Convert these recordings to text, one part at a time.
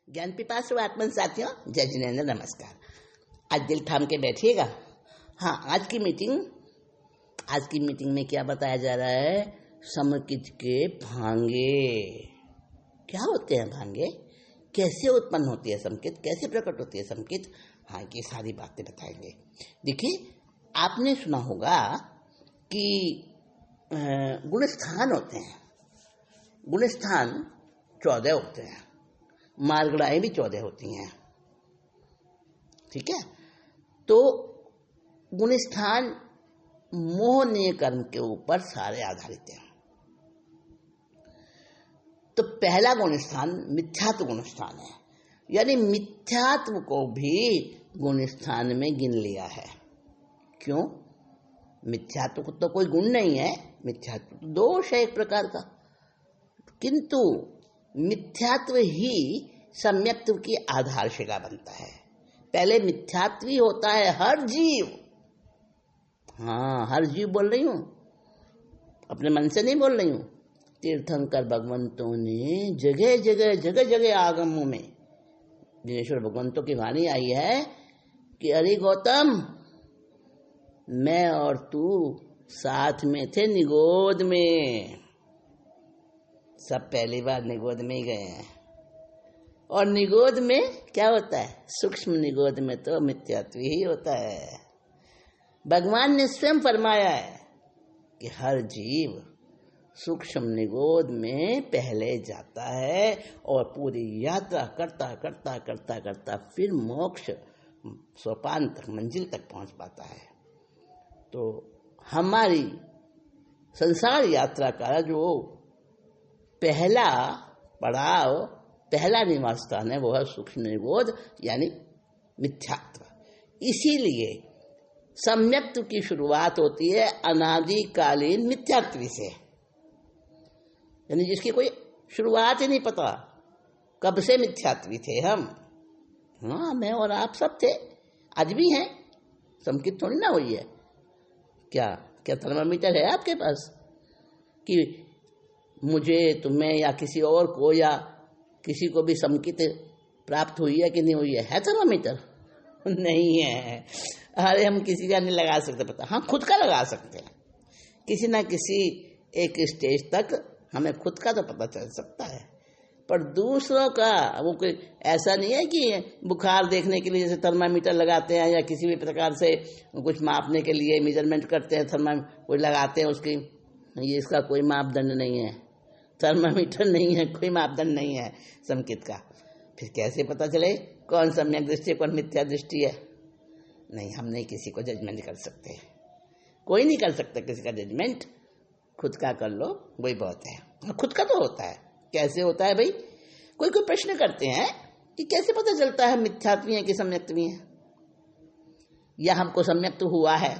ज्ञान पिपासु आत्मन साथियों, जय जिनेंद्र, नमस्कार। आज दिल थाम के बैठिएगा। हाँ, आज की मीटिंग में क्या बताया जा रहा है? समकित के भांगे। क्या होते हैं भांगे? कैसे उत्पन्न होती है समकित? कैसे प्रकट होती है समकित? हाँ, ये सारी बातें बताएंगे। देखिए, आपने सुना होगा कि गुणस्थान होते हैं। गुणस्थान 14 होते हैं, मार्गड़ाएं भी 14 होती हैं। ठीक है, तो गुणस्थान मोहनीय कर्म के ऊपर सारे आधारित हैं। तो पहला गुणस्थान मिथ्यात्व गुणस्थान है, यानी मिथ्यात्व को भी गुणस्थान में गिन लिया है। क्यों? मिथ्यात्व को तो कोई गुण नहीं है, मिथ्यात्व तो दोष है एक प्रकार का, किंतु मिथ्यात्व ही सम्यक्त्व की आधारशिला बनता है। पहले मिथ्यात्व ही होता है हर जीव। हाँ, हर जीव बोल रही हूँ, अपने मन से नहीं बोल रही हूँ। तीर्थंकर भगवंतों ने जगह जगह आगमों में जिनेश्वर भगवंतों की वाणी आई है कि अरे गौतम, मैं और तू साथ में थे निगोद में। सब पहली बार निगोद में ही गए हैं। और निगोद में क्या होता है? सूक्ष्म निगोद में तो मिथ्यात्व ही होता है। भगवान ने स्वयं फरमाया है कि हर जीव सूक्ष्म निगोद में पहले जाता है और पूरी यात्रा करता फिर मोक्ष सोपान तक, मंजिल तक पहुंच पाता है। तो हमारी संसार यात्रा का जो पहला पड़ाव, पहला निवास स्थान है, वो है सूक्ष्म निगोद यानी मिथ्यात्व। इसीलिए सम्यक्त्व की शुरुआत होती है अनादिकालीन मिथ्यात्व से, यानी जिसकी कोई शुरुआत ही नहीं पता, कब से मिथ्यात्वी थे हम। हाँ, मैं और आप सब थे, आज भी हैं। समकित थोड़ी ना हुई है। क्या थर्मामीटर है आपके पास कि मुझे, तुम्हें या किसी और को या किसी को भी समकित प्राप्त हुई है कि नहीं हुई है थर्मामीटर? नहीं है। अरे हम किसी का नहीं लगा सकते पता। हाँ, खुद का लगा सकते हैं। किसी ना किसी एक स्टेज तक हमें खुद का तो पता चल सकता है, पर दूसरों का वो कोई ऐसा नहीं है कि बुखार देखने के लिए जैसे थर्मामीटर लगाते हैं या किसी भी प्रकार से कुछ मापने के लिए मेजरमेंट करते हैं, कोई लगाते हैं उसकी, ये इसका कोई मापदंड नहीं है। थर्मामीटर नहीं है, कोई मापदंड नहीं है समकित का। फिर कैसे पता चले कौन सम्यक दृष्टि है, कौन मिथ्या दृष्टि है? नहीं, हम नहीं किसी को जजमेंट कर सकते, कोई नहीं कर सकता किसी का जजमेंट। खुद का कर लो, वही बहुत है। खुद का तो होता है। कैसे होता है भाई? कोई प्रश्न करते हैं कि कैसे पता चलता है मिथ्यात्वी है कि सम्यक्त्वी है, या हमको सम्यक्त्व हुआ है?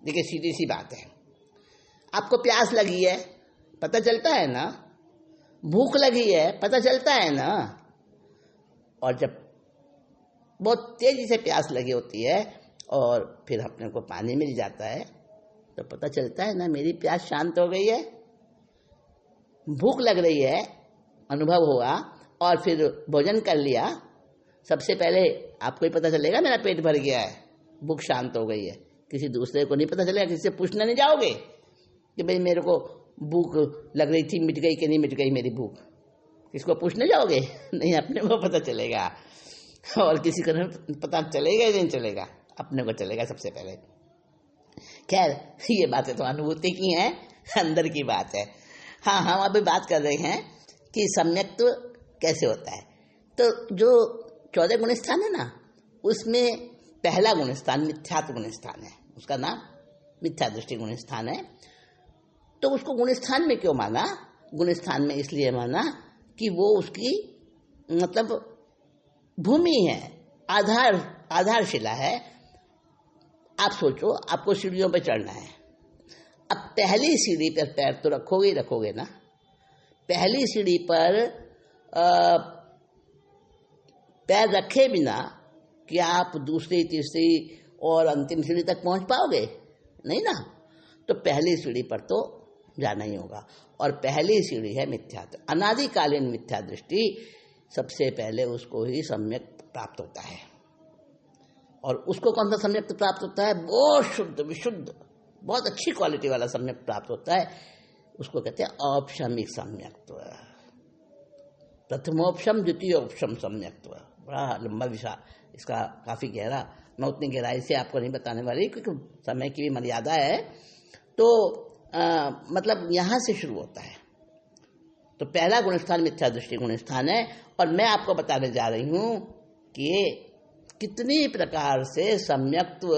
देखिए, सीधी सी बात है। आपको प्यास लगी है, पता चलता है ना। भूख लगी है, पता चलता है ना। और जब बहुत तेजी से प्यास लगी होती है और फिर अपने को पानी मिल जाता है तो पता चलता है ना, मेरी प्यास शांत हो गई है। भूख लग रही है, अनुभव हुआ, और फिर भोजन कर लिया, सबसे पहले आपको ही पता चलेगा मेरा पेट भर गया है, भूख शांत हो गई है। किसी दूसरे को नहीं पता चलेगा। किसी से पूछने नहीं जाओगे कि भाई मेरे को भूख लग रही थी, मिट गई कि नहीं मिट गई मेरी भूख? किसको पूछने जाओगे? नहीं, अपने को पता चलेगा। और किसी को पता चलेगा ही नहीं चलेगा, अपने को चलेगा सबसे पहले। खैर, ये बातें तो अनुभूति की हैं, अंदर की बात है। हाँ, हम अभी बात कर रहे हैं कि सम्यक्त्व कैसे होता है। तो जो 14 गुणस्थान है ना, उसमें पहला गुणस्थान मिथ्यात्व गुणस्थान है। उसका नाम मिथ्या दृष्टि गुणस्थान है। तो उसको गुणस्थान में क्यों माना? गुणस्थान में इसलिए माना कि वो उसकी मतलब भूमि है, आधारशिला है। आप सोचो, आपको सीढ़ियों पर चढ़ना है। अब पहली सीढ़ी पर पैर तो रखोगे ना। पहली सीढ़ी पर पैर रखे बिना क्या आप दूसरी, तीसरी और अंतिम सीढ़ी तक पहुंच पाओगे? नहीं ना। तो पहली सीढ़ी पर तो जाना ही होगा। और पहली सीढ़ी है मिथ्यात्व, अनादिकालीन मिथ्या दृष्टि। सबसे पहले उसको ही सम्यक प्राप्त होता है। और उसको कौन सा सम्यक प्राप्त होता है? बहुत शुद्ध विशुद्ध बहुत अच्छी क्वालिटी वाला सम्यक प्राप्त होता है। उसको कहते हैं औपशमिक सम्यक्त्व। प्रथमोपशम द्वितीयोपशम सम्यक्त्व। बड़ा लंबा विषय इसका, काफ़ी गहरा, मैं उतनी गहराई से आपको नहीं बताने वाली क्योंकि समय की भी मर्यादा है। तो मतलब यहाँ से शुरू होता है। तो पहला गुणस्थान मिथ्या दृष्टि गुणस्थान है। और मैं आपको बताने जा रही हूँ कि कितनी प्रकार से सम्यक्त्व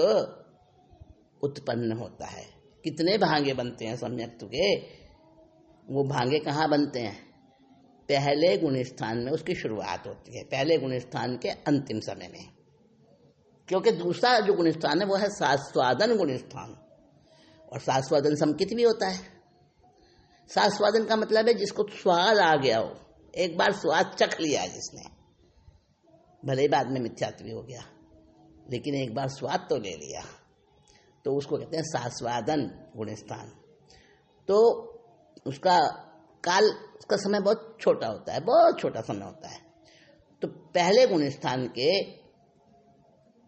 उत्पन्न होता है, कितने भांगे बनते हैं सम्यक्त्व के। वो भांगे कहाँ बनते हैं? पहले गुणस्थान में उसकी शुरुआत होती है, पहले गुणस्थान के अंतिम समय में। क्योंकि दूसरा जो गुणस्थान है वो है सास्वादन गुणस्थान। और सास्वादन समकित भी होता है। सास्वादन का मतलब है जिसको स्वाद आ गया हो, एक बार स्वाद चख लिया है जिसने, भले ही बाद में मिथ्यात्व भी हो गया, लेकिन एक बार स्वाद तो ले लिया, तो उसको कहते हैं सास्वादन गुणस्थान। तो उसका काल, उसका समय बहुत छोटा होता है, बहुत छोटा समय होता है। तो पहले गुणस्थान के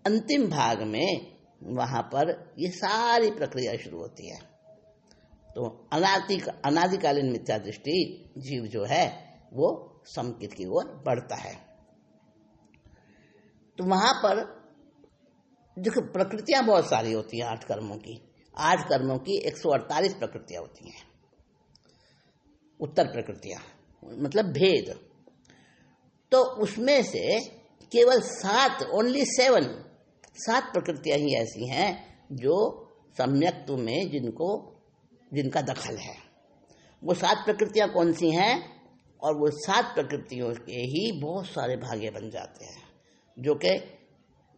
अंतिम भाग में वहाँ पर ये सारी प्रक्रिया शुरू होती है। तो अनादिकालीन मिथ्या दृष्टि जीव जो है वो समकित की ओर बढ़ता है। तो वहाँ पर देखो प्रकृतियाँ बहुत सारी होती हैं 8 कर्मों की। 8 कर्मों की 148 प्रकृतियाँ होती हैं, उत्तर प्रकृतियाँ, मतलब भेद। तो उसमें से केवल 7 प्रकृतियाँ ही ऐसी हैं जो सम्यक्त्व में जिनका दखल है। वो 7 प्रकृतियाँ कौन सी हैं? और वो 7 प्रकृतियों के ही बहुत सारे भागे बन जाते हैं, जो कि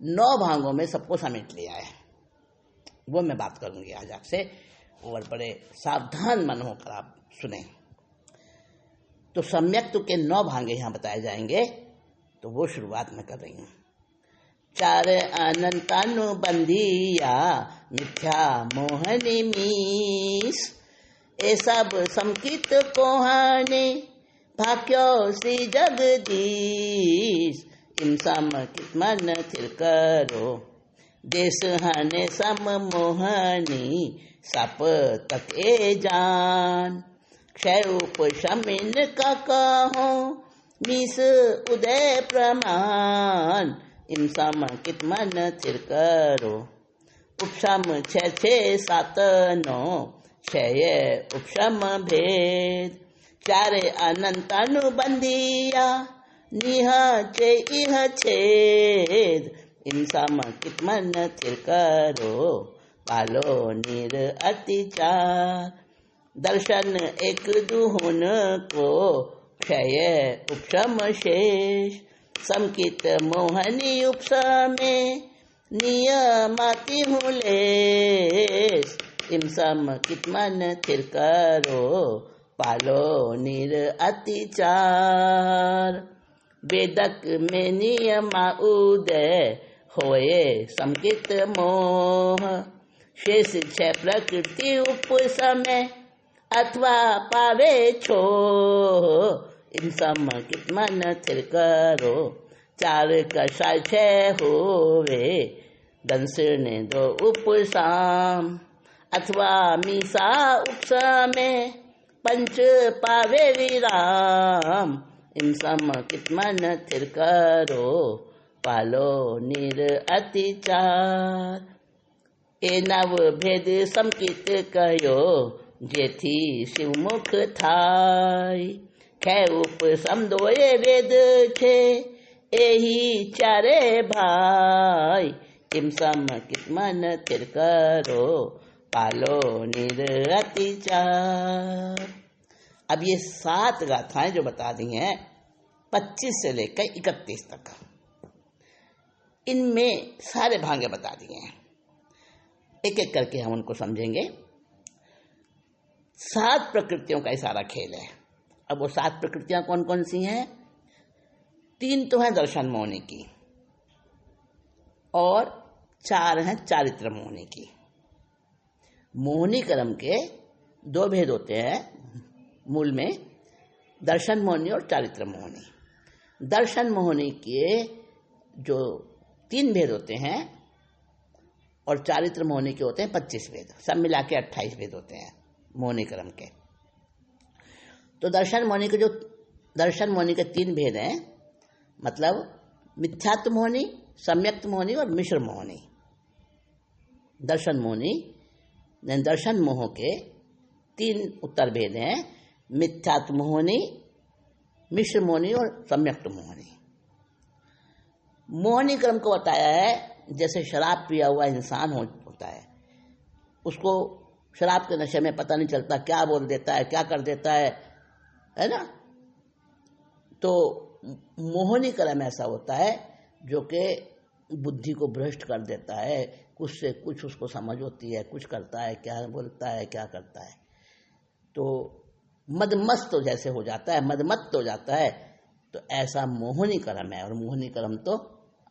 9 भागों में सबको समेट लिया है। वो मैं बात करूंगी आज आपसे, और बड़े सावधान मन होकर आप सुने। तो सम्यक्त्व के 9 भागे यहाँ बताए जाएंगे, तो वो शुरुआत मैं कर रही हूँ। 4 अनंतानुबंधिया मिथ्या मोहनी मीस, ए सब समकित कोहाने भाक्यो श्री जगदीश। इम समकित मन थिर करो, देश हने सम मोहनी सप तक ए जान। क्षय उपशमिन का कहो मीस उदय प्रमाण। इम समकित मन थिर करो, उपशम 6 7 9 क्षय उपशम भेद। 4 अनंतानुबंधिया निह चे इह छेद। इम समकित मन थिर करो, पालो निर अतिचार। दर्शन एक दुहुन को क्षय उपशम शेष। समकित मोहनी उपशमे नियमति हूँ लेस। इम समकित मन थिर करो, पालो निर अतिचार। वेदक में नियमा उदय होए समकित मोह। शेष 6 प्रकृति उपसमय अथवा पावे छोह। इन समकित मन थिर करो, 4 कषाय 6 होवे दंसने 2 उपसाम। अथवा मीसा उपसमय 5 पावे विराम। इन समकित मन थिर करो, पालो निर अतिचार। ए नव भेद समकित कयो, जेथी शिवमुख थाई। कै उपसम 2 वेद छे, एही 4 भाई। इम समकित मन थिर करो, पालो निर अतिचार। अब ये 7 गाथाएं जो बता दी हैं 25 से लेकर 31 तक, इनमें सारे भागे बता दिए हैं। एक एक करके हम उनको समझेंगे। 7 प्रकृतियों का सारा खेल है। अब वो 7 प्रकृतियां कौन कौन सी हैं? 3 तो हैं दर्शन मोहनी की, और 4 हैं चारित्र मोहनी की। मोहनी कर्म के 2 भेद होते हैं मूल में, दर्शन मोहनी और चारित्र मोहनी। दर्शन मोहिनी के जो 3 भेद होते हैं और चारित्र मोहिनी के होते हैं 25 भेद, सब मिला के 28 भेद होते हैं मोहिनी क्रम के। तो दर्शन मोहिनी के 3 भेद हैं, मतलब मिथ्यात्व मोहिनी, सम्यक्त मोहिनी और मिश्र मोहिनी। दर्शन मोह के 3 उत्तर भेद हैं, मिथ्यात्व मोहिनी, मिश्र मोहिनी और सम्यक्त मोहिनी। मोहिनी क्रम को बताया है जैसे शराब पिया हुआ इंसान होता है, उसको शराब के नशे में पता नहीं चलता क्या बोल देता है, क्या कर देता है ना। तो मोहिनी क्रम ऐसा होता है जो कि बुद्धि को भ्रष्ट कर देता है, कुछ से कुछ उसको समझ होती है, कुछ करता है, क्या बोलता है, क्या करता है, तो मदमस्त तो जैसे हो जाता है, मदमत्त हो जाता है। तो ऐसा मोहिनी क्रम है। और मोहिनी क्रम तो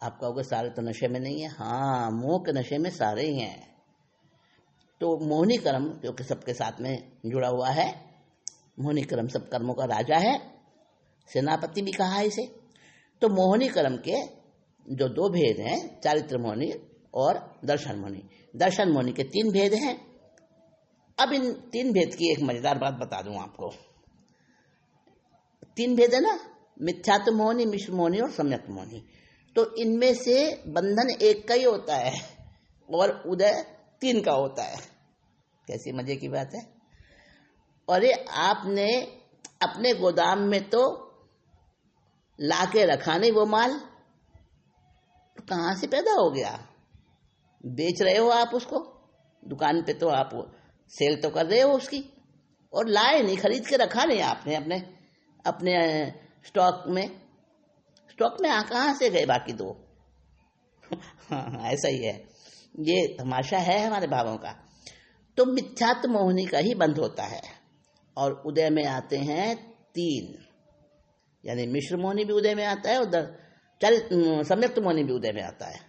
आप कहोगे सारे तो नशे में नहीं है, हाँ, मोह के नशे में सारे ही हैं। तो मोहिनी क्रम जो कि सबके साथ में जुड़ा हुआ है, मोहिनी क्रम सब कर्मों का राजा है, सेनापति भी कहा है इसे। तो मोहिनी क्रम के जो 2 भेद हैं, चारित्र मोहिनी और दर्शन मोहिनी। दर्शन मोहिनी के 3 भेद हैं। अब इन 3 भेद की एक मजेदार बात बता दूं आपको। 3 भेद है ना, मिथ्यात्व मोहिनी, मिश्र मोहिनी और सम्यक्त मोहिनी। तो इनमें से बंधन एक का ही होता है और उदय 3 का होता है। कैसी मजे की बात है। और ये आपने अपने गोदाम में तो लाके रखा नहीं वो माल, तो कहाँ से पैदा हो गया? बेच रहे हो आप उसको, दुकान पे तो आप सेल तो कर रहे हो उसकी, और लाए नहीं, खरीद के रखा नहीं आपने अपने स्टॉक में कहाँ से गए बाकी 2? हाँ, ऐसा ही है, ये तमाशा है हमारे भावों का। तो मिथ्यात्व मोहिनी का ही बंध होता है और उदय में आते हैं 3, यानी मिश्र मोहिनी भी उदय में आता है और सम्यक्त मोहिनी भी उदय में आता है।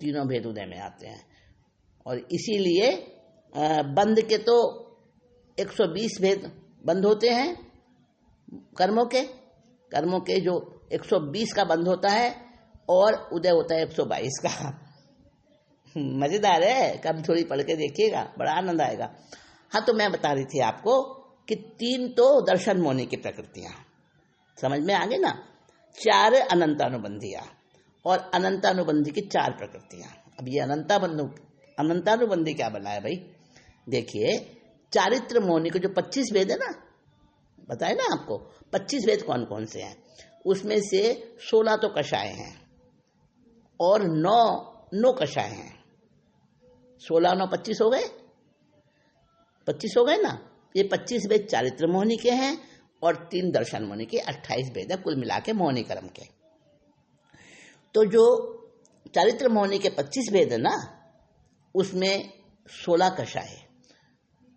तीनों भेद उदय में आते हैं। और इसीलिए बंध के तो 120 भेद बंध होते हैं कर्मों के जो 120 का बंध होता है और उदय होता है 122 का। मजेदार है, कभी थोड़ी पढ़ के देखिएगा, बड़ा आनंद आएगा। हाँ, तो मैं बता रही थी आपको कि 3 तो दर्शन मोहिनी की प्रकृतियां समझ में आ गई ना, 4 अनंतानुबंधियां और अनंतानुबंधी की 4 प्रकृतियां। अब ये अनंतानुबंधी क्या बना है भाई? देखिए, चारित्र मोहिनी के जो 25 भेद है ना, बताए ना आपको, 25 भेद कौन कौन से हैं। उसमें से 16 तो कषाय हैं और 9 कषाय हैं। 16 9 25 हो गए, 25 हो गए ना। ये 25 भेद चारित्र मोहिनी के हैं और 3 दर्शन मोहिनी के, 28 भेद है कुल मिला के मोहिनी क्रम के। तो जो चारित्र मोहिनी के 25 भेद है ना, उसमें 16 कषाय,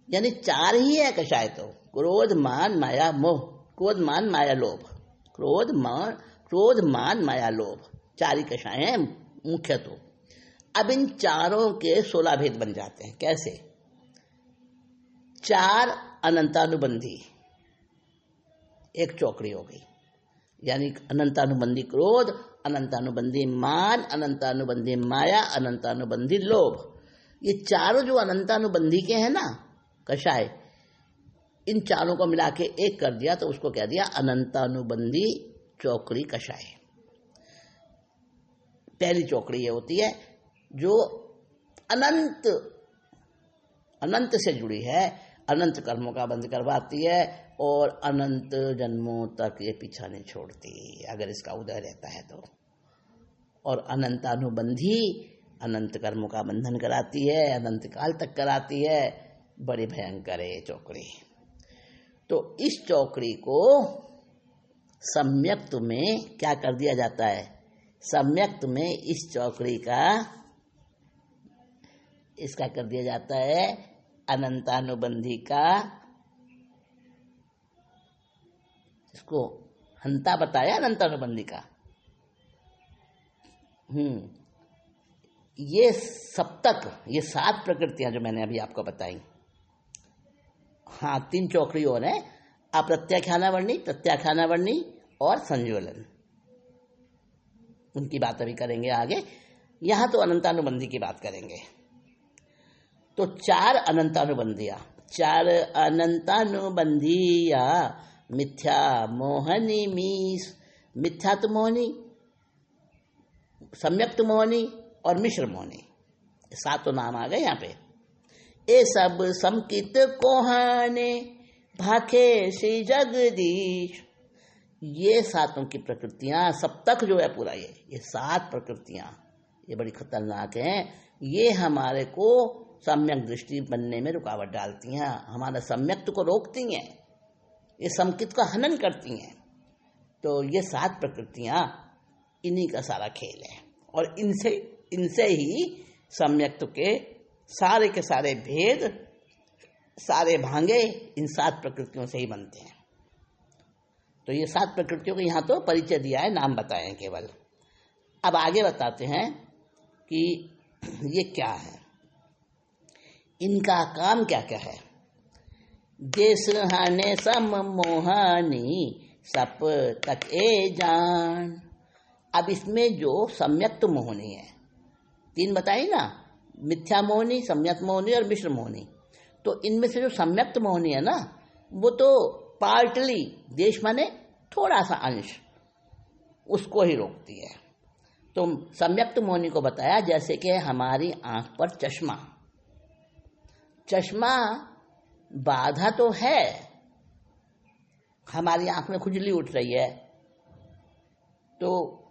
यानी 4 ही है कषाय। तो क्रोध मान माया मोह, क्रोध मान माया लोभ, क्रोध मान माया लोभ, 4 ही कषाय हैं मुख्य। तो अब इन चारों के 16 भेद बन जाते हैं। कैसे? 4 अनंतानुबंधी, एक चौकड़ी हो गई, यानी अनंतानुबंधी क्रोध, अनंतानुबंधी मान, अनंतानुबंधी माया, अनंतानुबंधी लोभ। ये चारों जो अनंतानुबंधी के हैं ना कषाय, इन चारों को मिला के एक कर दिया तो उसको कह दिया अनंतानुबंधी चौकड़ी कषाय। पहली चौकड़ी ये होती है जो अनंत से जुड़ी है, अनंत कर्मों का बंध करवाती है और अनंत जन्मों तक ये पीछा नहीं छोड़ती अगर इसका उदय रहता है तो। और अनंतानुबंधी अनंत कर्मों का बंधन कराती है, अनंत काल तक कराती है। बड़ी भयंकर है चौकड़ी। तो इस चौकड़ी को सम्यक्त में क्या कर दिया जाता है? सम्यक्त में इस चौकड़ी का इसका कर दिया जाता है अनंतानुबंधी का, इसको हंता बताया अनंतानुबंधी का। ये सप्तक, ये 7 प्रकृतियां जो मैंने अभी आपको बताई, हाँ 3 चौकड़ी और है, अप्रत्याख्यानावर्णी, प्रत्याख्यानावर्णी और संज्वलन, उनकी बात अभी करेंगे आगे। यहां तो अनंतानुबंधी की बात करेंगे। तो चार अनंतानुबंधिया मिथ्या मोहनी मीस, मिथ्यात्व मोहनी, सम्यक्त मोहनी और मिश्र मोहनी, सातों नाम आ गए यहाँ पे। ये सब समकित कोहाने भाखे श्री जगदीश, ये सातों की प्रकृतियां, सप्तक जो है पूरा, ये सात प्रकृतियां ये बड़ी खतरनाक हैं। ये हमारे को सम्यक दृष्टि बनने में रुकावट डालती हैं, हमारा सम्यक्त को रोकती हैं, ये समकित का हनन करती हैं। तो ये सात प्रकृतियां, इन्हीं का सारा खेल है और इनसे ही सम्यक्त के सारे भेद, सारे भांगे इन सात प्रकृतियों से ही बनते हैं। तो ये सात प्रकृतियों को यहाँ तो परिचय दिया है, नाम बताए हैं केवल। अब आगे बताते हैं कि ये क्या है, इनका काम क्या क्या है। देश हाने सम मोहानी सप तक ए जान। अब इसमें जो सम्यक्त मोहनी है, तीन बताई ना, मिथ्या मोहनी, सम्यक्त मोहनी और मिश्र मोहनी। तो इनमें से जो सम्यक्त मोहनी है ना, वो तो पार्टली, देश माने थोड़ा सा अंश, उसको ही रोकती है। तो सम्यक्त मोहनी को बताया जैसे कि हमारी आंख पर चश्मा बाधा तो है, हमारी आंख में खुजली उठ रही है तो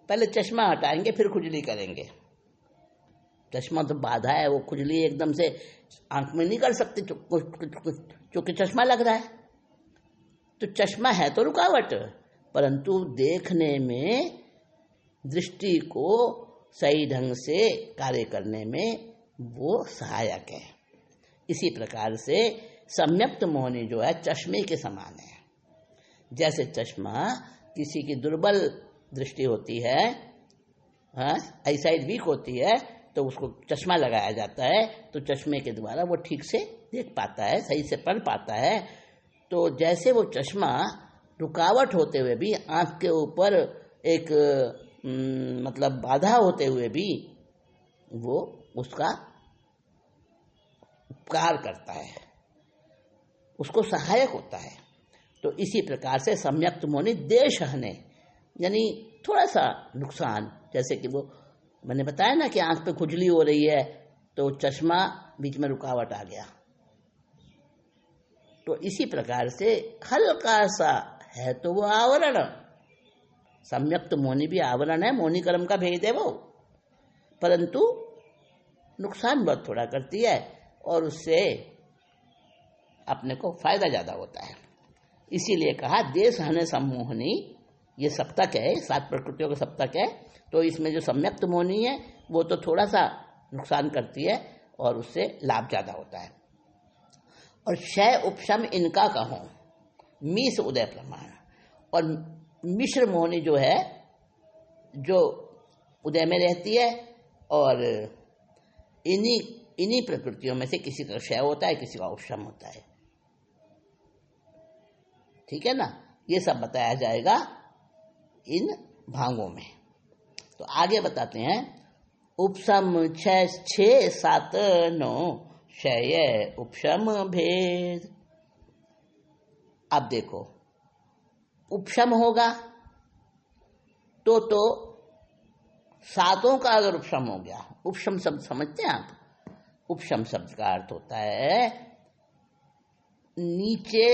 पहले चश्मा हटाएंगे फिर खुजली करेंगे। चश्मा तो बाधा है, वो खुजली एकदम से आंख में नहीं कर सकती क्योंकि चश्मा लग रहा है। तो चश्मा है तो रुकावट, परंतु देखने में, दृष्टि को सही ढंग से कार्य करने में वो सहायक है। इसी प्रकार से सम्यक्त मोहनी जो है चश्मे के समान है। जैसे चश्मा किसी की दुर्बल दृष्टि होती है, आईसाइट वीक होती है, तो उसको चश्मा लगाया जाता है, तो चश्मे के द्वारा वो ठीक से देख पाता है, सही से पढ़ पाता है। तो जैसे वो चश्मा रुकावट होते हुए भी, आंख के ऊपर एक मतलब बाधा होते हुए भी वो उसका उपकार करता है, उसको सहायक होता है। तो इसी प्रकार से सम्यक्त मोहनी देश हने, यानी थोड़ा सा नुकसान, जैसे कि वो मैंने बताया ना कि आंख पे खुजली हो रही है तो चश्मा बीच में रुकावट आ गया। तो इसी प्रकार से हल्का सा है तो वो आवरण, सम्यक्त मोहनी भी आवरण है, मोहनी कर्म का भेद है वो, परंतु नुकसान बहुत थोड़ा करती है और उससे अपने को फायदा ज्यादा होता है। इसीलिए कहा देश हने सम्मोहनी, ये सप्तक है, सात प्रकृतियों का सप्तक है। तो इसमें जो सम्यक्त मोहनी है वो तो थोड़ा सा नुकसान करती है और उससे लाभ ज्यादा होता है। और क्षय उपशम इनका कहो मीस उदय प्रमाण, और मिश्र मोहनी जो है, जो उदय में रहती है और इन्हीं प्रकृतियों में से किसी का क्षय होता है, किसी का उपशम होता है। ठीक है ना, ये सब बताया जाएगा इन भागों में। तो आगे बताते हैं उपशम 6, 7, 9 क्षय उपशम भेद। अब देखो, उपशम होगा तो सातों का अगर उपशम हो गया, उपशम शब्द समझते हैं आप? उपशम शब्द का अर्थ होता है नीचे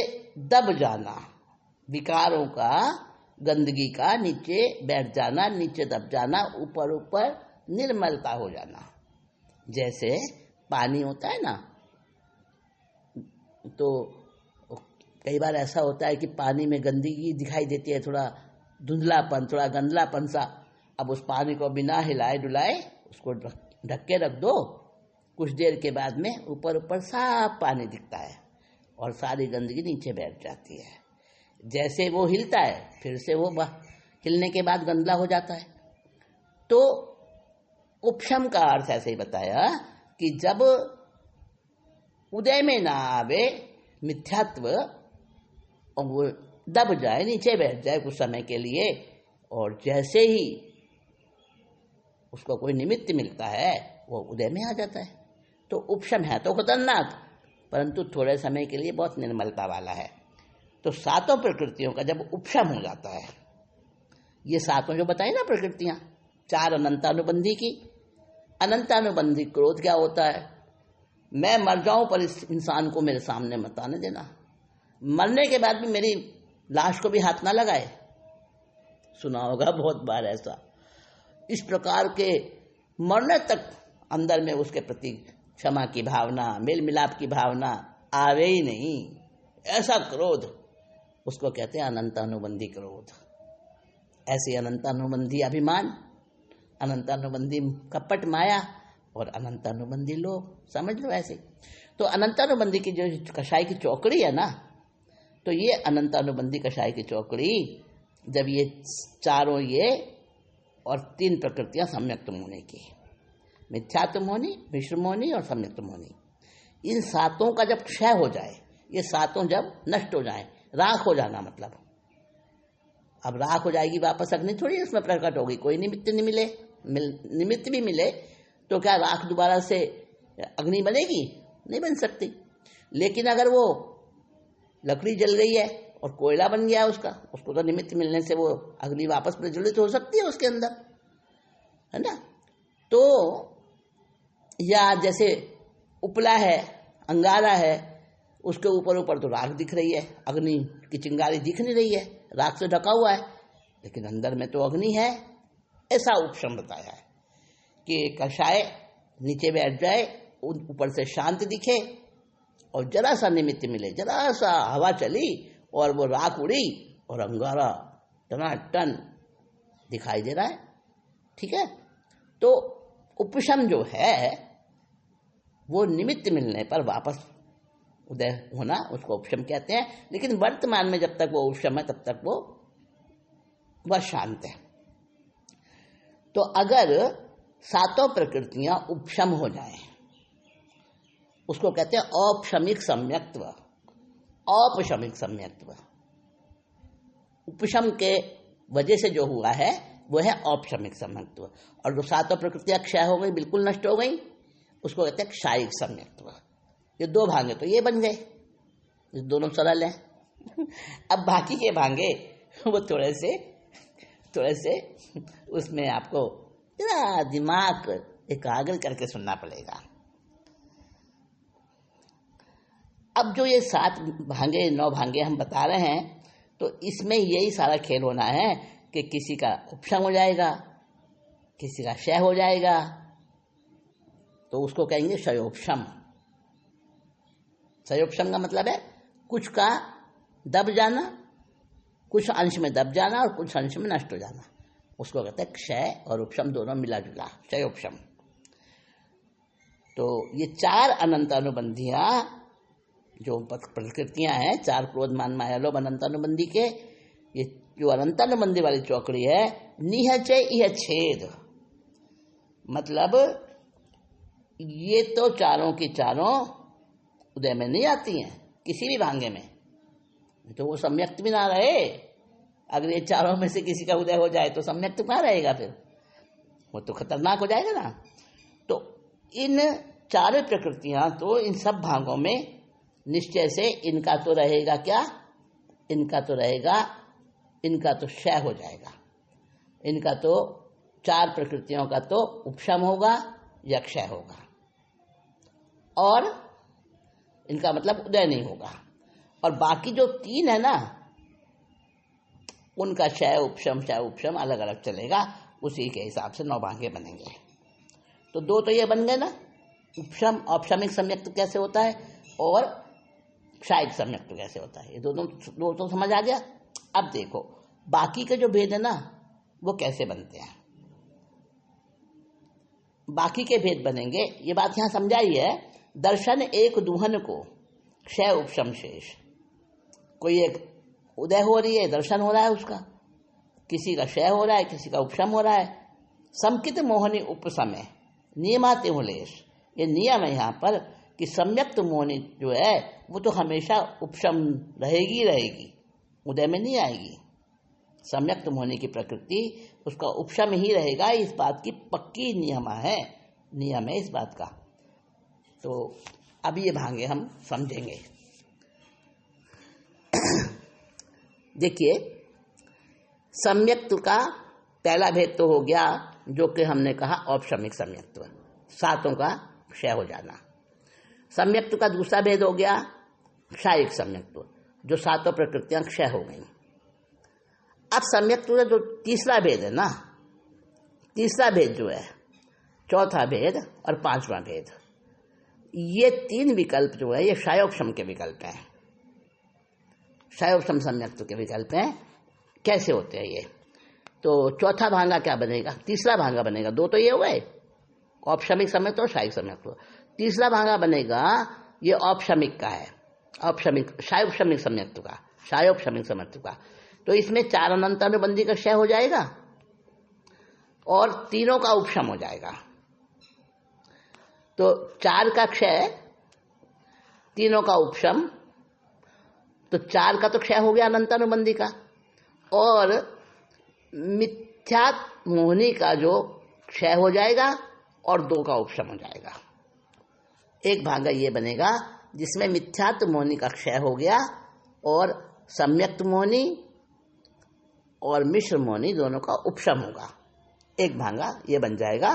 दब जाना, विकारों का, गंदगी का नीचे बैठ जाना, नीचे दब जाना, ऊपर ऊपर निर्मलता हो जाना। जैसे पानी होता है ना, तो कई बार ऐसा होता है कि पानी में गंदगी दिखाई देती है, थोड़ा धुंधलापन, थोड़ा गंदलापन सा। अब उस पानी को बिना हिलाए डुलाए उसको ढक के रख दो, कुछ देर के बाद में ऊपर ऊपर साफ पानी दिखता है और सारी गंदगी नीचे बैठ जाती है। जैसे वो हिलता है फिर से वो हिलने के बाद गंदला हो जाता है। तो उपशम का अर्थ ऐसे ही बताया कि जब उदय में ना आवे मिथ्यात्व और वो दब जाए, नीचे बैठ जाए कुछ समय के लिए, और जैसे ही उसको कोई निमित्त मिलता है वो उदय में आ जाता है। तो उपशम है तो खतरनाक, परंतु थोड़े समय के लिए बहुत निर्मलता वाला है। तो सातों प्रकृतियों का जब उपशम हो जाता है, ये सातों जो बताई ना प्रकृतियां, चार अनंतानुबंधी की। अनंतानुबंधी क्रोध क्या होता है? मैं मर जाऊं पर इस इंसान को मेरे सामने मत आने देना, मरने के बाद भी मेरी लाश को भी हाथ ना लगाए। सुना होगा बहुत बार ऐसा। इस प्रकार के मरने तक अंदर में उसके प्रति क्षमा की भावना, मेल मिलाप की भावना आवे ही नहीं, ऐसा क्रोध, उसको कहते हैं अनंतानुबंधी क्रोध। ऐसे अनंतानुबंधी अभिमान, अनंतानुबंधी कपट माया और अनंतानुबंधी लोभ, समझ लो ऐसे। तो अनंतानुबंधी की जो कषाय की चौकड़ी है ना, तो ये अनंतानुबंधी कषाय की चौकड़ी, जब ये चारों ये और तीन प्रकृतियां सम्यक्त मोहनी की, मिथ्यात्व मोहनी, मिश्र मोहनी और सम्यक्त मोहनी, इन सातों का जब क्षय हो जाए, ये सातों जब नष्ट हो जाए, राख हो जाना मतलब, अब राख हो जाएगी वापस अग्नि थोड़ी उसमें प्रकट होगी, कोई निमित्त नहीं मिले, निमित्त भी मिले तो क्या राख दोबारा से अग्नि बनेगी? नहीं बन सकती। लेकिन अगर वो लकड़ी जल गई है और कोयला बन गया उसका, उसको तो निमित्त मिलने से वो अग्नि वापस प्रज्वलित हो सकती है उसके अंदर, है ना। तो या जैसे उपला है, अंगारा है, उसके ऊपर ऊपर तो राख दिख रही है, अग्नि की चिंगारी दिख नहीं रही है, राख से ढका हुआ है, लेकिन अंदर में तो अग्नि है। ऐसा उपशम बताया है कि कषाय नीचे बैठ जाए, ऊपर से शांत दिखे और जरा सा निमित्त मिले, जरा सा हवा चली और वो राख उड़ी और अंगारा टनाटन दिखाई दे रहा है। ठीक है, तो उपशम जो है वो निमित्त मिलने पर वापस उदय होना, उसको उपशम कहते हैं। लेकिन वर्तमान में जब तक वो उपशम है तब तक वह शांत है। तो अगर सातों प्रकृतियां उपशम हो जाएं, उसको कहते हैं औपशमिक सम्यक्त्व। औपशमिक सम्यक्त्व, उपशम के वजह से जो हुआ है वो है औपशमिक सम्यक्त्व। और जो सातों प्रकृतियां क्षय हो गई, बिल्कुल नष्ट हो गई, उसको कहते हैं क्षायिक सम्यक्त्व। ये दो भांगे तो ये बन गए, ये दोनों सरल हैं। अब बाकी के भांगे वो थोड़े से उसमें आपको जरा दिमाग एकाग्र करके सुनना पड़ेगा। अब जो ये 7 भांगे 9 भांगे हम बता रहे हैं, तो इसमें यही सारा खेल होना है कि किसी का उपशम हो जाएगा, किसी का क्षय हो जाएगा, तो उसको कहेंगे क्षयोपशम। क्षयोपशम का मतलब है कुछ का दब जाना, कुछ अंश में दब जाना और कुछ अंश में नष्ट हो जाना, उसको कहते हैं क्षय और उपशम दोनों मिला जुला, क्षयोपशम। तो ये 4 अनंतानुबंधियां जो प्रकृतियां हैं, 4 क्रोध मान माया लोभ अनंतानुबंधी के, ये जो अनंतानुबंधी वाली चौकड़ी है, निहचे यह छेद, मतलब ये तो चारों की चारों उदय में नहीं आती हैं किसी भी भांगे में, तो वो सम्यक्त भी ना रहे। अगर ये चारों में से किसी का उदय हो जाए तो सम्यक्त कहाँ रहेगा, फिर वो तो खतरनाक हो जाएगा ना। तो इन 4 प्रकृतियां तो इन सब भागों में निश्चय से इनका तो रहेगा क्या, इनका तो रहेगा, इनका तो क्षय हो जाएगा, इनका तो 4 प्रकृतियों का तो उपशम होगा या क्षय होगा, और इनका मतलब उदय नहीं होगा। और बाकी जो 3 है ना, उनका क्षय उपशम अलग अलग चलेगा, उसी के हिसाब से 9 भांगे बनेंगे। तो 2 तो ये बन गए ना, उपशम औपशमिक सम्यक्त कैसे होता है और क्षायिक सम्यक्त कैसे होता है, ये दो तो समझ आ गया। अब देखो बाकी के जो भेद है ना, वो कैसे बनते हैं। बाकी के भेद बनेंगे, ये बात यहां समझाई है। दर्शन एक दुहन को क्षय उपशम शेष, कोई एक उदय हो रही है, दर्शन हो रहा है उसका, किसी का क्षय हो रहा है, किसी का उपशम हो रहा है। समकित मोहनी उपसमय नियमाते हुलेश, ये नियम है यहाँ पर कि सम्यक्त मोहनी जो है वो तो हमेशा उपशम रहेगी। उदय में नहीं आएगी। सम्यक्त होने की प्रकृति उसका उपशम ही रहेगा, इस बात की पक्की नियम है इस बात का। तो अब ये भांगे हम समझेंगे। देखिए, सम्यक्त्व का पहला भेद तो हो गया जो कि हमने कहा औपशमिक सम्यक्त्व, सातों का क्षय हो जाना। सम्यक्त्व का दूसरा भेद हो गया क्षायिक सम्यक्त्व, जो सातों प्रकृतियां क्षय हो गई। अब सम्यक्त्व का जो तीसरा भेद है ना, तीसरा भेद जो है, चौथा भेद और पांचवा भेद, ये तीन विकल्प जो है ये क्षयोपशम के विकल्प हैं, क्षयोपशम सम्यक्त्व के विकल्प हैं। कैसे होते हैं ये? तो चौथा भांगा क्या बनेगा? तीसरा भांगा बनेगा। दो तो ये हुए, औपशमिक सम्यक्त्व और क्षायिक सम्यक्त्व। तीसरा भांगा बनेगा ये औपशमिक का है, औपशमिक क्षयोपशमिक सम्यक्त्व का, क्षयोपशमिक सम्यक्त्व का। तो इसमें चार अनंतानुबंधी का क्षय हो जाएगा और तीनों का उपशम हो जाएगा। तो चार का क्षय, तीनों का उपशम, तो चार का तो क्षय हो गया अनंतानुबंधी का, और मिथ्यात् मोहिनी का जो क्षय हो जाएगा और दो का उपशम हो जाएगा। एक भांगा ये बनेगा जिसमें मिथ्यात् मोहिनी का क्षय हो गया और सम्यक्त मोहिनी और मिश्र मोहिनी दोनों का उपशम होगा। एक भांगा ये बन जाएगा,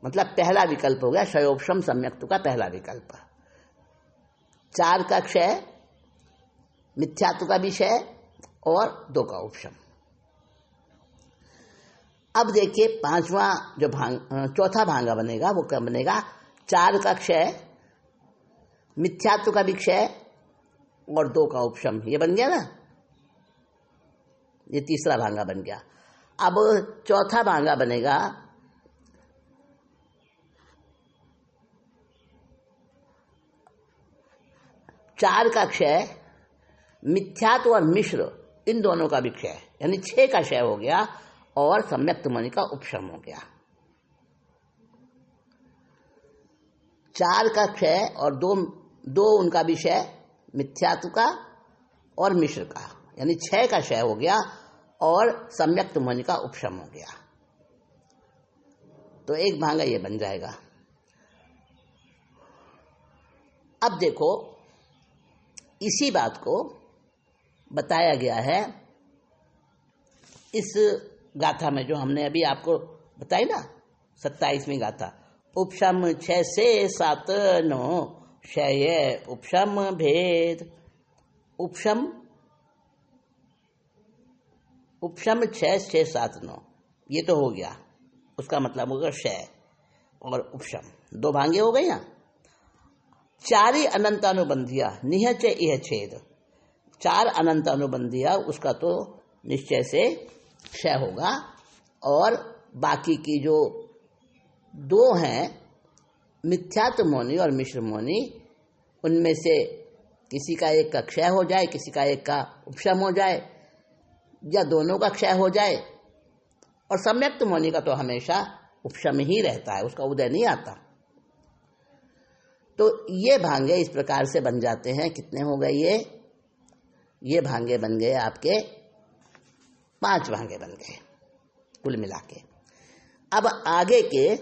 मतलब पहला विकल्प हो गया क्षयोपशम सम्यक्त्व का पहला विकल्प। चार का क्षय, मिथ्यात्व का भी क्षय और दो का उपशम। अब देखिए पांचवा जो चौथा भांगा बनेगा वो क्या बनेगा? चार का क्षय, मिथ्यात्व का भी क्षय और दो का उपशम। ये बन गया ना, ये तीसरा भांगा बन गया। अब चौथा भांगा बनेगा चार का क्षय, मिथ्यात्व और मिश्र इन दोनों का भी क्षय, यानी 6 का क्षय हो गया और सम्यक्त मोहिनी का उपशम हो गया। 4 का क्षय और दो उनका भी क्षय, मिथ्यात्व का और मिश्र का, यानी 6 का क्षय हो गया और सम्यक्त मोहिनी का उपशम हो गया। तो एक भांगा ये बन जाएगा। अब देखो, इसी बात को बताया गया है इस गाथा में जो हमने अभी आपको बताई ना, 27वीं गाथा। उपशम 6 से 7 9 क्षय उपशम भेद। उपशम 6 6 7 9, ये तो हो गया, उसका मतलब होगा क्षय और उपशम, दो भांगे हो गए ना। 4 अनंतानुबंधिया निहच इह छेद, 4 अनंतानुबंधिया उसका तो निश्चय से क्षय होगा और बाकी की जो दो हैं मिथ्यात्व मोहिनी और मिश्र मोहिनी, उनमें से किसी का एक का क्षय हो जाए, किसी का एक का उपशम हो जाए, या दोनों का क्षय हो जाए। और सम्यक्त मोहिनी का तो हमेशा उपशम ही रहता है, उसका उदय नहीं आता। तो ये भांगे इस प्रकार से बन जाते हैं। कितने हो गए ये भांगे बन गए आपके 5 भांगे बन गए कुल मिला के। अब आगे के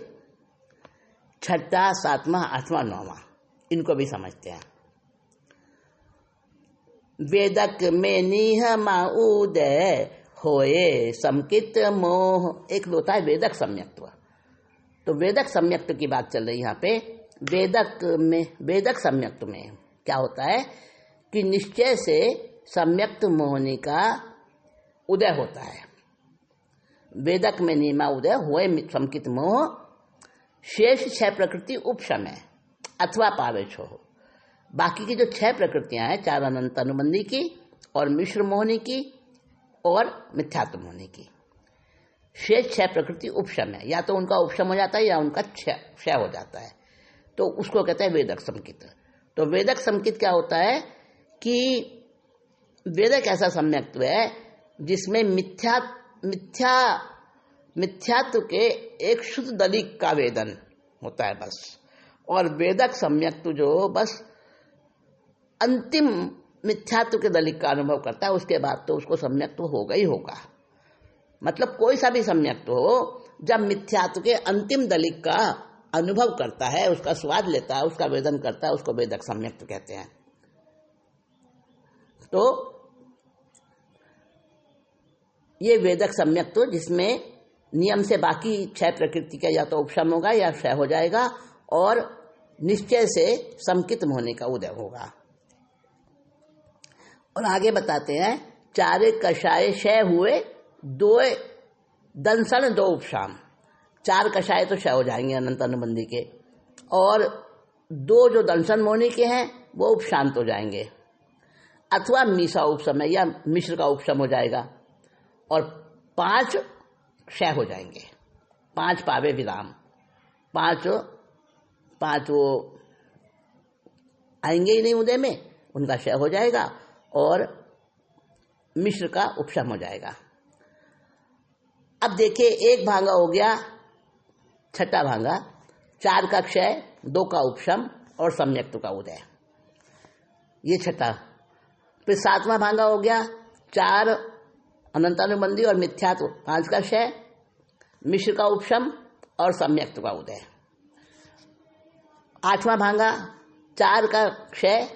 6ठा 7वां 8वां 9वां इनको भी समझते हैं। वेदक में निह उदय होए समकित मोह, एक होता है वेदक सम्यक्त्व। तो वेदक सम्यक्त्व की बात चल रही यहाँ पे। वेदक सम्यक्त्व में क्या होता है कि निश्चय से सम्यक्त मोहिनी का उदय होता है। वेदक में नियमा उदय होए समकित मोह, शेष 6 प्रकृति उपशम है अथवा पावेश हो। बाकी की जो 6 प्रकृतियां हैं, 4 अनंत अनुबंधी की और मिश्र मोहिनी की और मिथ्यात्व मोहिनी की, शेष 6 प्रकृति उपशम है, या तो उनका उपशम हो जाता है या उनका क्षय हो जाता है। तो उसको कहते हैं वेदक समकित। तो वेदक समकित क्या होता है कि वेदक ऐसा सम्यक्त्व है जिसमें मिथ्यात्व के एक शुद्ध दलिक का वेदन होता है बस, और वेदक सम्यक्त्व जो बस अंतिम मिथ्यात्व के दलिक का अनुभव करता है उसके बाद तो उसको सम्यक्त्व होगा ही होगा। मतलब कोई सा भी सम्यक्त्व हो, जब मिथ्यात्व के अंतिम दलिक का अनुभव करता है, उसका स्वाद लेता है, उसका वेदन करता है, उसको वेदक सम्यक्त्व कहते हैं। तो ये वेदक सम्यक्त्व जिसमें नियम से बाकी क्षय प्रकृति का या तो उपशम होगा या क्षय हो जाएगा और निश्चय से समकितम होने का उदय होगा। और आगे बताते हैं, चारे कषाय क्षय हुए, दो दंसन दो उपशाम। चार कषाय तो क्षय हो जाएंगे अनंत अनुबंधी के, और दो जो दंसन मोनी के हैं वो उपशांत हो जाएंगे, अथवा मीसा उपशम है या मिश्र का उपशम हो जाएगा, और 5 क्षय हो जाएंगे। 5 पावे विराम, 5 वो आएंगे ही नहीं उदय में, उनका क्षय हो जाएगा और मिश्र का उपशम हो जाएगा। अब देखिए, एक भांगा हो गया, छठा भांगा, 4 का क्षय, 2 का उपशम और सम्यक्त्व का उदय, ये छठा। फिर 7वां भांगा हो गया, 4 अनंतानुबंधी और मिथ्यात्व, 5 का क्षय, मिश्र का उपशम और सम्यक्त्व का उदय। 8वां भांगा, 4 का क्षय,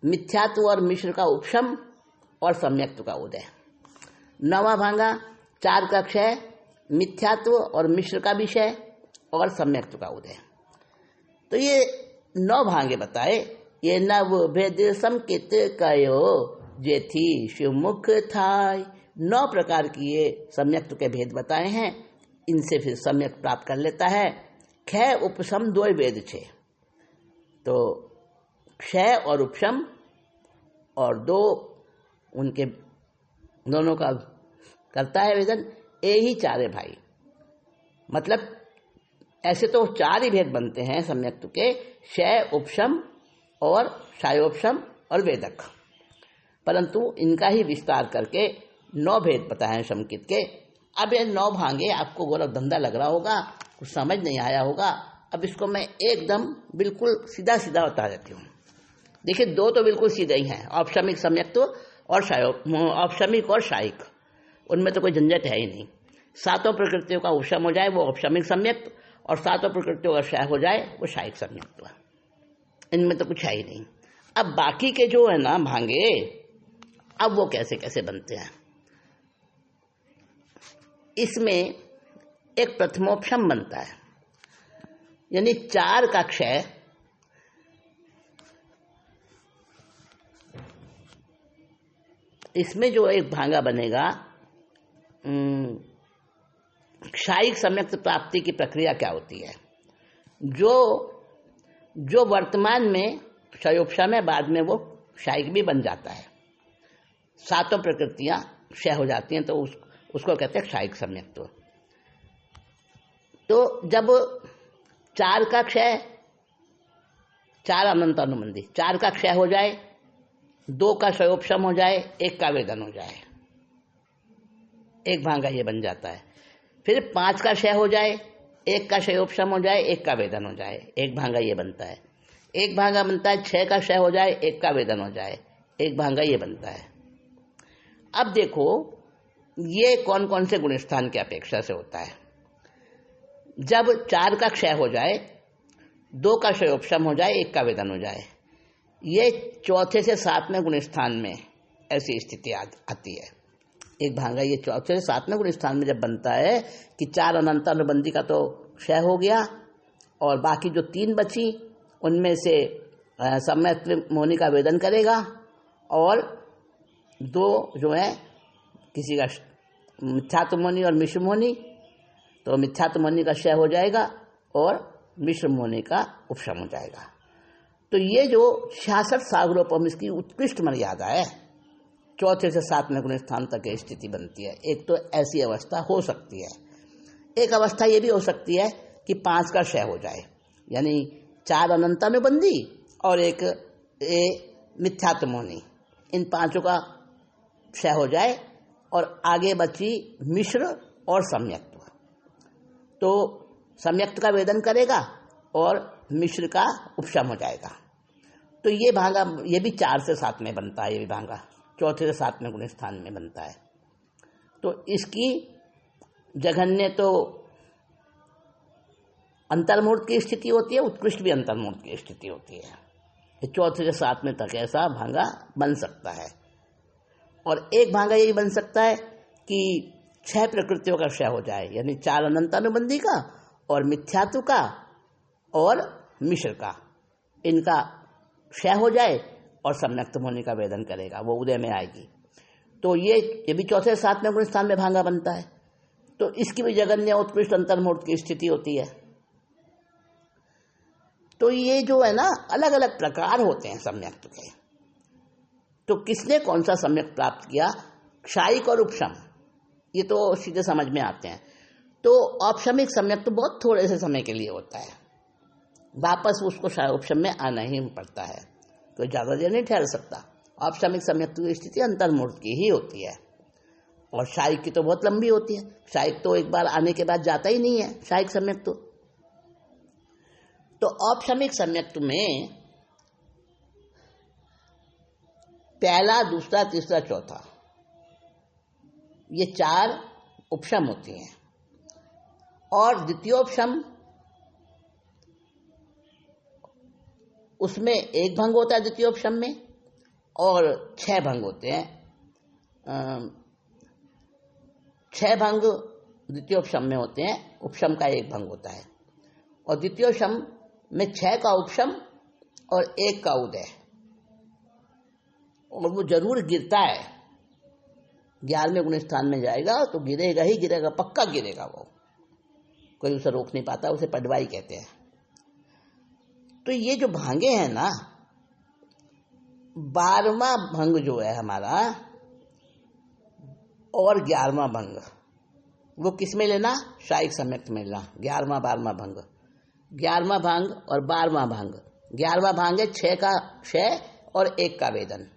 मिथ्यात्व और मिश्र का उपशम और सम्यक्त्व का उदय। 9वां भांगा, 4 का क्षय, मिथ्यात्व और मिश्र का विषय और सम्यक्त्व का उदय। तो ये 9 भांगे बताए। ये नव भेद समकित कयो जेथी शिवमुख थाय। 9 प्रकार की ये सम्यक्त्व के भेद बताए हैं, इनसे फिर सम्यक प्राप्त कर लेता है। क्षय उपशम 2 वेद छे, तो क्षय और उपशम और 2 उनके दोनों का करता है वेदन। ही 4 भाई, मतलब ऐसे तो 4 ही भेद बनते हैं सम्यक्त्व के, क्षय उपशम और क्षयोपशम और वेदक, परंतु इनका ही विस्तार करके 9 भेद बताए हैं समकित के। अब ये 9 भांगे आपको गोरख धंधा लग रहा होगा, कुछ समझ नहीं आया होगा। अब इसको मैं एकदम बिल्कुल सीधा सीधा बता देती हूँ। देखिए, 2 तो बिल्कुल सीधे ही हैं, औपशमिक सम्यक्त्व और औपशमिक और शायिक, उनमें तो कोई झंझट है ही नहीं। 7 प्रकृतियों का उपशम हो जाए वो औपशमिक सम्यक्त्व, और 7 प्रकृतियों का क्षय हो जाए वो शायिक सम्यक्त्व, इनमें तो कुछ है ही नहीं। अब बाकी के जो है ना भांगे, अब वो कैसे कैसे बनते हैं। इसमें एक प्रथमोपशम बनता है, यानी 4 का क्षय, इसमें जो एक भांगा बनेगा, क्षायिक सम्यक्त्व प्राप्ति की प्रक्रिया क्या होती है। जो वर्तमान में क्षयोपशम है, बाद में वो क्षायिक भी बन जाता है। 7 प्रकृतियां क्षय हो जाती हैं, तो उसको कहते हैं क्षायिक सम्यक्त्व। तो जब 4 का क्षय, 4 अनंत अनुबंधी, 4 का क्षय हो जाए, 2 का क्षयोपशम हो जाए, 1 का वेदन हो जाए, एक भांगा ये बन जाता है। फिर 5 का क्षय हो जाए, 1 का क्षयोपशम हो जाए, 1 का वेदन हो जाए, एक भांगा ये बनता है। एक भांगा बनता है 6 का क्षय हो जाए, 1 का वेदन हो जाए, एक भांगा ये बनता है। अब देखो, ये कौन कौन से गुणस्थान की अपेक्षा से होता है। जब 4 का क्षय हो जाए, 2 का क्षयोपशम हो जाए, 1 का वेदन हो जाए, ये 4 से 7वें गुणस्थान में ऐसी स्थिति आती है। एक भांगा ये 4 से 7वें गुणस्थान में जब बनता है कि 4 अनंत अनुबंधी का तो क्षय हो गया, और बाकी जो 3 बची उनमें से सम्यक्त्व मोनी का वेदन करेगा, और 2 जो है किसी का मिथ्यात्व मोनी और मिश्र मोनी, तो मिथ्यात्व मोनी का क्षय हो जाएगा और मिश्र मोनी का उपशम हो जाएगा। तो ये जो 66 सागरोपम इसकी उत्कृष्ट मर्यादा है, 4 से 7वें गुण स्थान तक की स्थिति बनती है। एक तो ऐसी अवस्था हो सकती है। एक अवस्था ये भी हो सकती है कि 5 का क्षय हो जाए, यानी 4 अनंतानुबंधी और एक मिथ्यात्व मोनी, इन 5 का क्षय हो जाए और आगे बची मिश्र और सम्यक्त्व। तो सम्यक्त्व का वेदन करेगा और मिश्र का उपशम हो जाएगा, तो ये भांगा, ये भी 4 से 7 में बनता है, ये भी भांगा 4 से 7 में गुण स्थान में बनता है। तो इसकी जघन्य तो अंतर्मूर्त की स्थिति होती है, उत्कृष्ट भी अंतर्मूर्त की स्थिति होती है। ये 4 से 7 में तक ऐसा भांगा बन सकता है। और एक भांगा यही बन सकता है कि 6 प्रकृतियों का क्षय हो जाए, यानी 4 अनंतानुबंधी का और मिथ्यात्व का और मिश्र का, इनका क्षय हो जाए और सम्यक्त होने का वेदन करेगा, वो उदय में आएगी। तो ये भी 4 से 7 में गुण स्थान में भांगा बनता है। तो इसकी भी जगन्य उत्कृष्ट अंतर्मूर्त की स्थिति होती है। तो ये जो है ना, अलग अलग प्रकार होते हैं सम्यक्त के। तो किसने कौन सा सम्यक प्राप्त किया, क्षायिक और उपशम, ये तो सीधे समझ में आते हैं। तो औपशमिक सम्यक तो बहुत थोड़े से समय के लिए होता है, वापस उसको उपशम में आना ही पड़ता है, कोई ज़्यादा देर नहीं ठहर सकता। औपशमिक सम्यक की स्थिति अंतर्मूर्त की ही होती है, और क्षायिक की तो बहुत लंबी होती है। क्षायिक तो एक बार आने के बाद जाता ही नहीं है, क्षायिक सम्यक तो औपशमिक सम्यक में पहला, दूसरा, तीसरा, चौथा, ये 4 उपशम होती हैं। और द्वितीयोपशम, उसमें 1 भंग होता है द्वितीयोपशम में, और 6 भंग होते हैं। 6 भंग द्वितीयोपशम में होते हैं, उपशम का 1 भंग होता है। और द्वितीयोपशम में 6 का उपशम और 1 का उदय, और वो जरूर गिरता है। 11वें गुण स्थान में जाएगा तो गिरेगा ही गिरेगा, पक्का गिरेगा, वो कोई उसे रोक नहीं पाता, उसे पडवाई कहते हैं। तो ये जो भांगे हैं ना, 12वां भंग जो है हमारा और 11वां भंग, वो किस में लेना, क्षायिक सम्यक्त में लेना। 11वां 12वां भंग, 11वां भंग और 12वां भंग। 11वां भंग है 6 का क्षय और 1 का वेदन,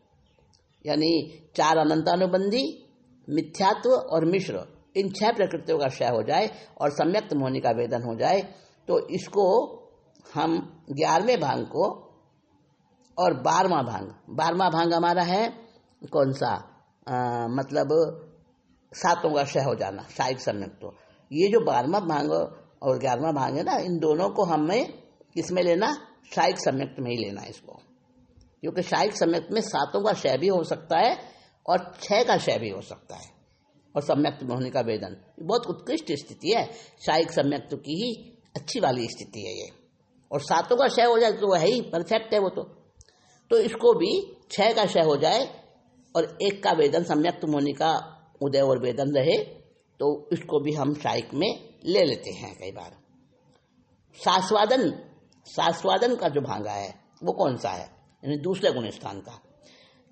यानी 4 अनंतानुबंधी, मिथ्यात्व और मिश्र, इन 6 प्रकृतियों का क्षय हो जाए और सम्यक्त होने का वेदन हो जाए। तो इसको हम 11वें भांग को और 12वां भांग, 12वां भांग हमारा है कौन सा, मतलब 7 का क्षय हो जाना, क्षायिक सम्यक्त। तो ये जो 12वां भांग और 11वां भांग है ना, इन दोनों को हमें किसमें लेना, क्षायिक सम्यक्त में ही लेना इसको, क्योंकि क्षायिक सम्यक्त में 7 का क्षय भी हो सकता है और 6 का क्षय भी हो सकता है, और सम्यक्त में होने का वेदन। बहुत उत्कृष्ट स्थिति है, क्षायिक सम्यक्त की ही अच्छी वाली स्थिति है ये। और 7 का क्षय हो जाए तो वह है ही परफेक्ट है वो। तो इसको भी 6 का क्षय हो जाए और 1 का वेदन, सम्यक्त होने का उदय और वेदन रहे, तो इसको भी हम क्षायिक में ले लेते हैं कई बार। सास्वादन का जो भांगा है वो कौन सा है, यानी दूसरे गुण स्थान का।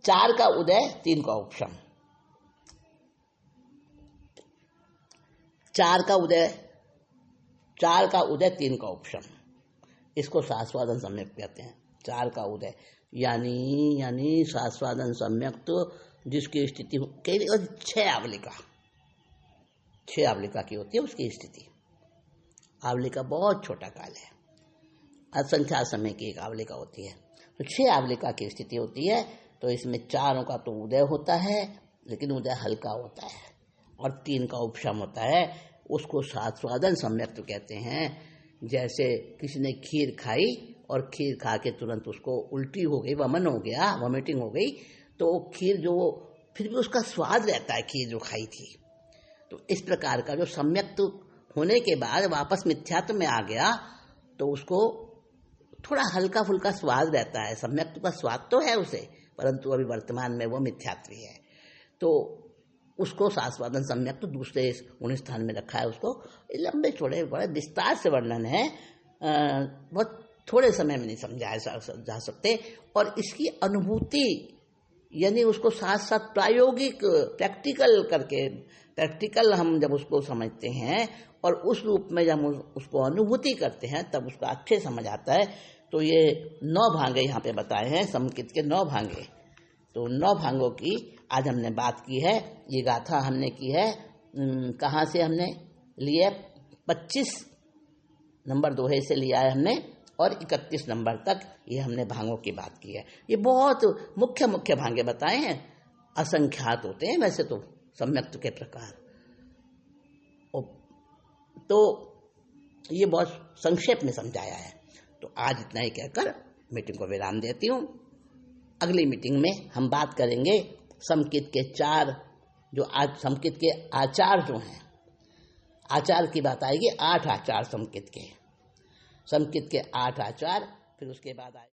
4 का उदय, 3 का उपशम। 4 का उदय, 3 का उपशम, इसको सास्वादन सम्यक कहते हैं। 4 का उदय यानी सास्वादन सम्यक तो जिसकी स्थिति 6 आवलिका की होती है उसकी स्थिति। आवलिका बहुत छोटा काल है, असंख्या समय की एक आवलिका होती है, तो 6 आवलिका की स्थिति होती है। तो इसमें 4 का तो उदय होता है, लेकिन उदय हल्का होता है, और 3 का उपशम होता है, उसको सास्वादन सम्यक तो कहते हैं। जैसे किसी ने खीर खाई और खीर खा के तुरंत उसको उल्टी हो गई, वमन हो गया, वॉमिटिंग हो गई, तो खीर जो फिर भी उसका स्वाद रहता है, खीर जो खाई थी। तो इस प्रकार का जो सम्यक्त होने के बाद वापस मिथ्यात्व में आ गया, तो उसको थोड़ा हल्का फुल्का स्वाद रहता है। सम्यक्त का स्वाद तो है उसे, परंतु अभी वर्तमान में वो मिथ्यात्व ही है, तो उसको सास्वादन सम्यक्त तो दूसरे गुण स्थान में रखा है। उसको लंबे छोड़े बड़े विस्तार से वर्णन है, बहुत थोड़े समय में नहीं समझाए जा सकते। और इसकी अनुभूति, यानी उसको साथ साथ प्रायोगिक प्रैक्टिकल हम जब उसको समझते हैं और उस रूप में जब उसको अनुभूति करते हैं, तब उसको अच्छे समझ आता है। तो ये 9 भांगे यहाँ पे बताए हैं, समकित के 9 भांगे। तो 9 भांगों की आज हमने बात की है। ये गाथा हमने की है, कहाँ से हमने लिए, 25 नंबर दोहे से लिया है हमने, और 31 नंबर तक ये हमने भांगों की बात की है। ये बहुत मुख्य मुख्य भांगे बताए हैं, असंख्यात होते हैं वैसे तो सम्यक्त के प्रकार। तो ये बहुत संक्षेप में समझाया है। तो आज इतना ही कहकर मीटिंग को विराम देती हूँ। अगली मीटिंग में हम बात करेंगे समकित के 4 जो आज समकित के आचार जो हैं, आचार की बात आएगी, 8 आचार समकित के 8 आचार, फिर उसके बाद आए